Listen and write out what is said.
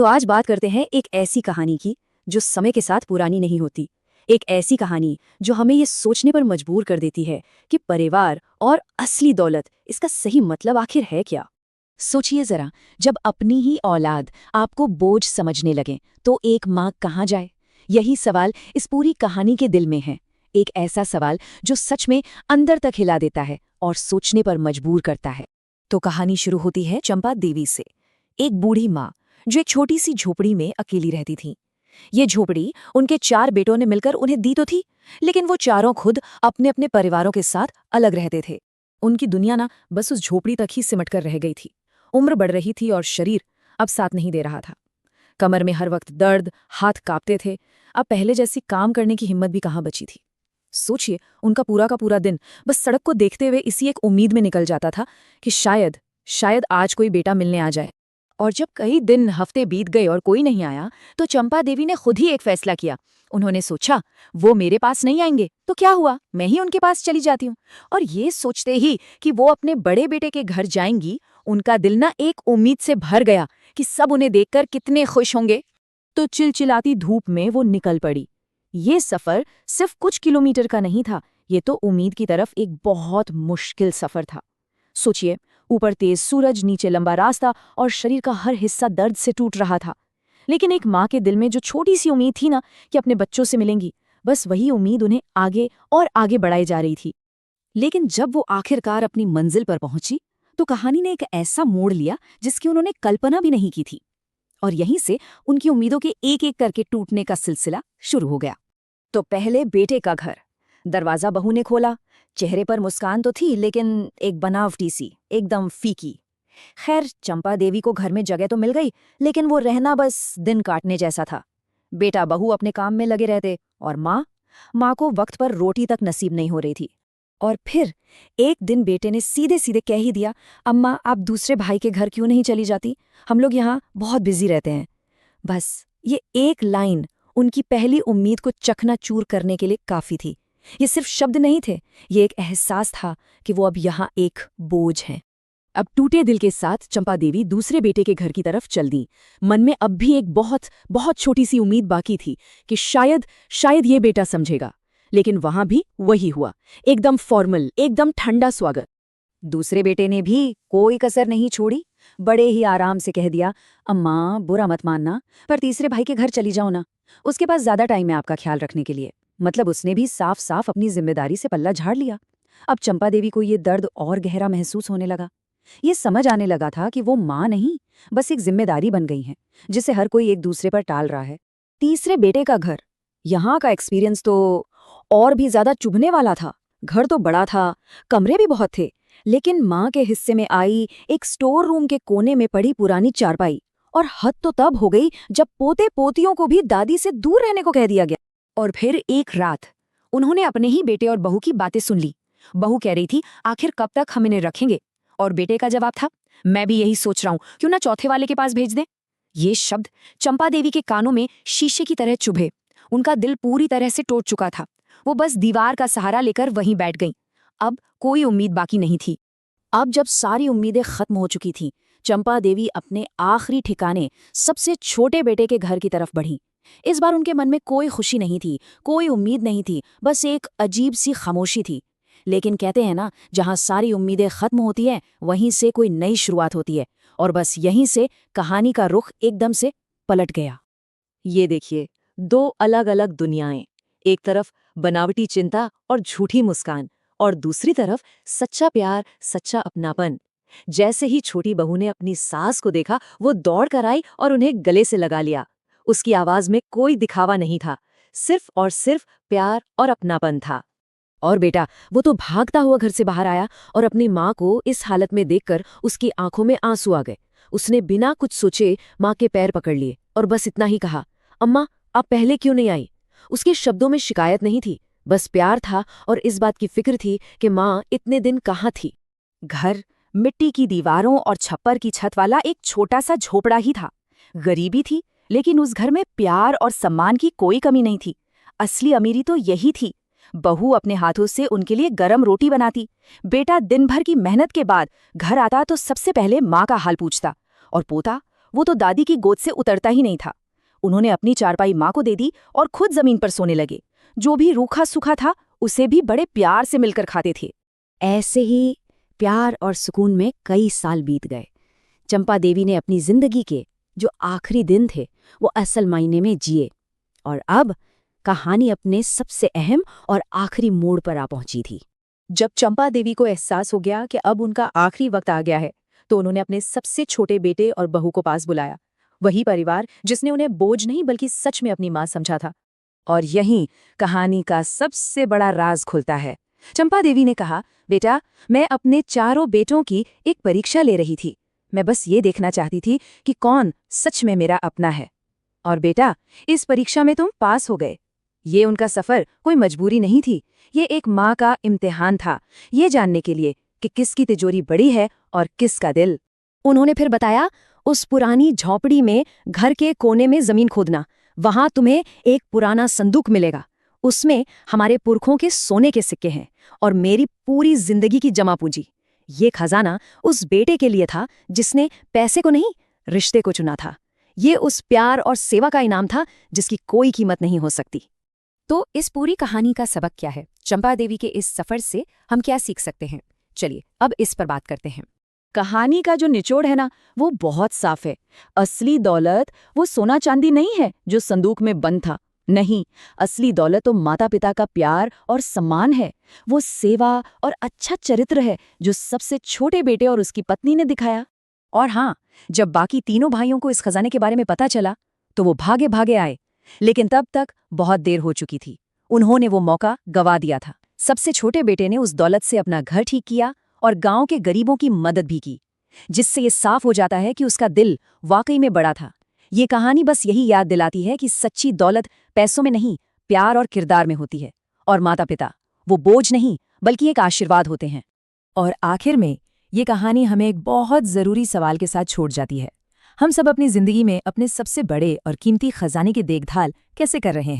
तो आज बात करते हैं एक ऐसी कहानी की जो समय के साथ पुरानी नहीं होती। एक ऐसी कहानी जो हमें ये सोचने पर मजबूर कर देती है कि परिवार और असली दौलत इसका सही मतलब आखिर है क्या। सोचिए जरा, जब अपनी ही औलाद आपको बोझ समझने लगे तो एक माँ कहाँ जाए? यही सवाल इस पूरी कहानी के दिल में है। एक ऐसा सवाल जो सच में अंदर तक हिला देता है और सोचने पर मजबूर करता है। तो कहानी शुरू होती है चंपा देवी से, एक बूढ़ी माँ जो एक छोटी सी झोपड़ी में अकेली रहती थी। ये झोपड़ी उनके 4 बेटों ने मिलकर उन्हें दी तो थी, लेकिन वो चारों खुद अपने अपने परिवारों के साथ अलग रहते थे। उनकी दुनिया ना बस उस झोपड़ी तक ही सिमट कर रह गई थी। उम्र बढ़ रही थी और शरीर अब साथ नहीं दे रहा था। कमर में हर वक्त दर्द, हाथ कांपते थे। अब पहले जैसी काम करने की हिम्मत भी कहाँ बची थी। सोचिए, उनका पूरा का पूरा दिन बस सड़क को देखते हुए इसी एक उम्मीद में निकल जाता था कि शायद शायद आज कोई बेटा मिलने आ जाए। और जब कई दिन हफ्ते बीत गए और कोई नहीं आया, तो चंपा देवी ने खुद ही एक फैसला किया। उन्होंने सोचा, वो मेरे पास नहीं आएंगे तो क्या हुआ, मैं ही उनके पास चली जाती हूँ। और ये सोचते ही कि वो अपने बड़े बेटे के घर जाएंगी, उनका दिल ना एक उम्मीद से भर गया कि सब उन्हें देखकर कितने खुश होंगे। तो चिलचिलाती धूप में वो निकल पड़ी। ये सफर सिर्फ कुछ किलोमीटर का नहीं था, ये तो उम्मीद की तरफ एक बहुत मुश्किल सफर था। सोचिए, ऊपर तेज सूरज, नीचे लंबा रास्ता और शरीर का हर हिस्सा दर्द से टूट रहा था। लेकिन एक माँ के दिल में जो छोटी सी उम्मीद थी ना कि अपने बच्चों से मिलेंगी, बस वही उम्मीद उन्हें आगे और आगे बढ़ाई जा रही थी। लेकिन जब वो आखिरकार अपनी मंजिल पर पहुंची, तो कहानी ने एक ऐसा मोड़ लिया जिसकी उन्होंने कल्पना भी नहीं की थी। और यहीं से उनकी उम्मीदों के एक एक करके टूटने का सिलसिला शुरू हो गया। तो पहले बेटे का घर। दरवाजा बहू ने खोला। चेहरे पर मुस्कान तो थी, लेकिन एक बनावटी सी, एकदम फीकी। खैर, चंपा देवी को घर में जगह तो मिल गई, लेकिन वो रहना बस दिन काटने जैसा था। बेटा बहू अपने काम में लगे रहते और माँ को वक्त पर रोटी तक नसीब नहीं हो रही थी। और फिर एक दिन बेटे ने सीधे सीधे कह ही दिया, अम्मा आप दूसरे भाई के घर क्यों नहीं चली जाती, हम लोग यहाँ बहुत बिजी रहते हैं। बस ये एक लाइन उनकी पहली उम्मीद को चकनाचूर करने के लिए काफी थी। ये सिर्फ शब्द नहीं थे, ये एक एहसास था कि वो अब यहाँ एक बोझ हैं। अब टूटे दिल के साथ चंपा देवी दूसरे बेटे के घर की तरफ चल दी। मन में अब भी एक बहुत बहुत छोटी सी उम्मीद बाकी थी कि शायद शायद ये बेटा समझेगा। लेकिन वहां भी वही हुआ, एकदम फॉर्मल, एकदम ठंडा स्वागत। दूसरे बेटे ने भी कोई कसर नहीं छोड़ी, बड़े ही आराम से कह दिया, अम्मा बुरा मत मानना, पर तीसरे भाई के घर चली जाओ ना, उसके पास ज्यादा टाइम है आपका ख्याल रखने के लिए। मतलब उसने भी साफ साफ अपनी जिम्मेदारी से पल्ला झाड़ लिया। अब चंपा देवी को ये दर्द और गहरा महसूस होने लगा। ये समझ आने लगा था कि वो माँ नहीं, बस एक जिम्मेदारी बन गई है जिसे हर कोई एक दूसरे पर टाल रहा है। तीसरे बेटे का घर, यहाँ का एक्सपीरियंस तो और भी ज्यादा चुभने वाला था। घर तो बड़ा था, कमरे भी बहुत थे, लेकिन माँ के हिस्से में आई एक स्टोर रूम के कोने में पड़ी पुरानी चारपाई। और हद तो तब हो गई जब पोते पोतियों को भी दादी से दूर रहने को कह दिया गया। और फिर एक रात उन्होंने अपने ही बेटे और बहू की बातें सुन ली। बहू कह रही थी, आखिर कब तक हम इन्हें रखेंगे, और बेटे का जवाब था, मैं भी यही सोच रहा हूं, क्यों ना चौथे वाले के पास भेज दें। ये शब्द चंपा देवी के कानों में शीशे की तरह चुभे। उनका दिल पूरी तरह से टूट चुका था। वो बस दीवार का सहारा लेकर वहीं बैठ गईं। अब कोई उम्मीद बाकी नहीं थी। अब जब सारी उम्मीदें खत्म हो चुकी थीं, चंपा देवी अपने आखिरी ठिकाने सबसे छोटे बेटे के घर की तरफ बढ़ी। इस बार उनके मन में कोई खुशी नहीं थी, कोई उम्मीद नहीं थी, बस एक अजीब सी खामोशी थी। लेकिन कहते हैं ना, जहां सारी उम्मीदें खत्म होती हैं, वहीं से कोई नई शुरुआत होती है। और बस यहीं से कहानी का रुख एकदम से पलट गया। ये देखिए, दो अलग अलग दुनियाएं। एक तरफ बनावटी चिंता और झूठी मुस्कान, और दूसरी तरफ सच्चा प्यार, सच्चा अपनापन। जैसे ही छोटी बहू ने अपनी सास को देखा, वो दौड़ कर आई और उन्हें गले से लगा लिया। उसकी आवाज में कोई दिखावा नहीं था, सिर्फ और सिर्फ प्यार और अपनापन था। और बेटा, वो तो भागता हुआ घर से बाहर आया और अपनी माँ को इस हालत में देखकर उसकी आंखों में आंसू आ गए। उसने बिना कुछ सोचे माँ के पैर पकड़ लिए और बस इतना ही कहा, अम्मा आप पहले क्यों नहीं आई। उसके शब्दों में शिकायत नहीं थी, बस प्यार था और इस बात की फिक्र थी कि माँ इतने दिन कहाँ थी। घर मिट्टी की दीवारों और छप्पर की छत वाला एक छोटा सा झोपड़ा ही था। गरीबी थी, लेकिन उस घर में प्यार और सम्मान की कोई कमी नहीं थी। असली अमीरी तो यही थी। बहू अपने हाथों से उनके लिए गरम रोटी बनाती। बेटा दिन भर की मेहनत के बाद घर आता तो सबसे पहले माँ का हाल पूछता। और पोता वो तो दादी की गोद से उतरता ही नहीं था। उन्होंने अपनी चारपाई माँ को दे दी और खुद जमीन पर सोने लगे। जो भी रूखा सूखा था उसे भी बड़े प्यार से मिलकर खाते थे। ऐसे ही प्यार और सुकून में कई साल बीत गए। चंपा देवी ने अपनी जिंदगी के जो आखिरी दिन थे वो असल मायने में जिए, और अब कहानी अपने सबसे अहम और आखिरी मोड़ पर आ पहुंची थी। जब चंपा देवी को एहसास हो गया कि अब उनका आखिरी वक्त आ गया है, तो उन्होंने अपने सबसे छोटे बेटे और बहू को पास बुलाया। वही परिवार जिसने उन्हें बोझ नहीं बल्कि सच में अपनी मां समझा था। और यहीं कहानी का सबसे बड़ा राज खुलता है। चंपा देवी ने कहा, बेटा, मैं अपने चारों बेटों की एक परीक्षा ले रही थी। मैं बस ये देखना चाहती थी कि कौन सच में मेरा अपना है। और बेटा, इस परीक्षा में तुम पास हो गए। ये उनका सफर कोई मजबूरी नहीं थी, ये एक माँ का इम्तिहान था, ये जानने के लिए कि किसकी तिजोरी बड़ी है और किसका दिल। उन्होंने फिर बताया, उस पुरानी झोपड़ी में घर के कोने में जमीन खोदना, वहां तुम्हें एक पुराना संदूक मिलेगा। उसमें हमारे पुरखों के सोने के सिक्के हैं और मेरी पूरी जिंदगी की जमा पूंजी। ये खजाना उस बेटे के लिए था जिसने पैसे को नहीं, रिश्ते को चुना था। ये उस प्यार और सेवा का इनाम था जिसकी कोई कीमत नहीं हो सकती। तो इस पूरी कहानी का सबक क्या है? चंपा देवी के इस सफर से हम क्या सीख सकते हैं? चलिए अब इस पर बात करते हैं। कहानी का जो निचोड़ है ना, वो बहुत साफ है। असली दौलत वो सोना चांदी नहीं है जो संदूक में बंद था। नहीं, असली दौलत तो माता पिता का प्यार और सम्मान है। वो सेवा और अच्छा चरित्र है जो सबसे छोटे बेटे और उसकी पत्नी ने दिखाया। और हाँ, जब बाकी तीनों भाइयों को इस खजाने के बारे में पता चला तो वो भागे भागे आए, लेकिन तब तक बहुत देर हो चुकी थी। उन्होंने वो मौका गवा दिया था। सबसे छोटे बेटे ने उस दौलत से अपना घर ठीक किया और गांव के गरीबों की मदद भी की, जिससे ये साफ हो जाता है कि उसका दिल वाकई में बड़ा था। ये कहानी बस यही याद दिलाती है कि सच्ची दौलत पैसों में नहीं, प्यार और किरदार में होती है। और माता पिता वो बोझ नहीं बल्कि एक आशीर्वाद होते हैं। और आखिर में ये कहानी हमें एक बहुत ज़रूरी सवाल के साथ छोड़ जाती है। हम सब अपनी जिंदगी में अपने सबसे बड़े और कीमती खजाने की देखभाल कैसे कर रहे हैं?